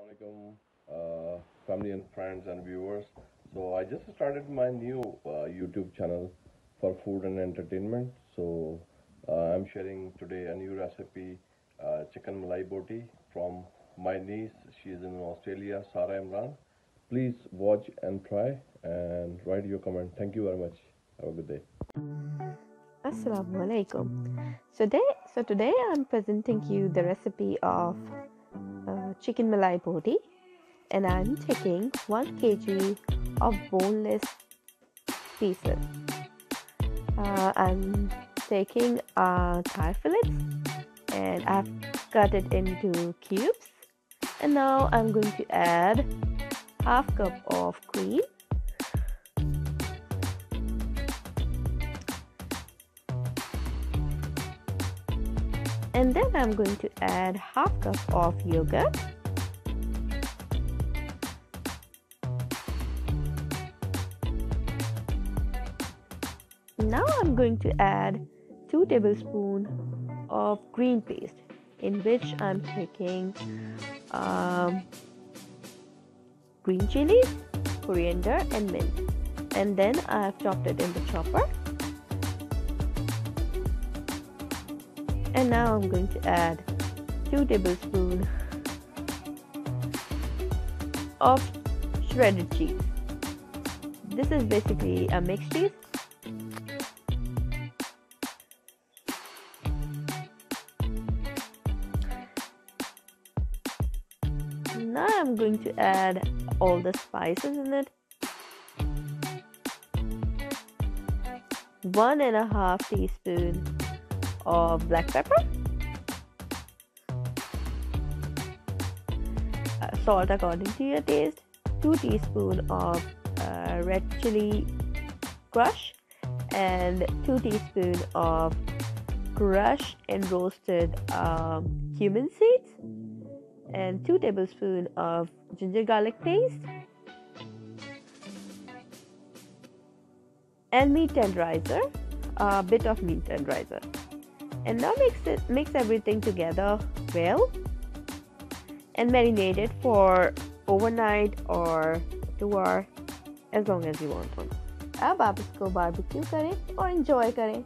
Assalamualaikum, family and friends and viewers. So I just started my new YouTube channel for food and entertainment. So I'm sharing today a new recipe, chicken Malai Boti from my niece. She is in Australia, Sara Imran. Please watch and try and write your comment. Thank you very much. Have a good day. Assalamu alaikum. So today I'm presenting you the recipe of chicken malai boti, and I'm taking 1 kg of boneless pieces. I'm taking thigh fillets and I've cut it into cubes. And now I'm going to add half cup of cream, and then I'm going to add half cup of yogurt, now I'm going to add 2 tablespoons of green paste, in which I'm taking green chilies, coriander and mint, and then I've chopped it in the chopper. And now I'm going to add 2 tablespoons of shredded cheese. This is basically a mixed cheese. Now I'm going to add all the spices in it. 1.5 teaspoons of black pepper, salt according to your taste, 2 teaspoons of red chili crush, and 2 teaspoons of crushed and roasted cumin seeds, and 2 tablespoons of ginger garlic paste, and meat tenderizer, a bit of meat tenderizer. And now mix everything together well and marinate it for overnight or 2 hours, as long as you want to. अब आप इसको barbecue करें और enjoy करें.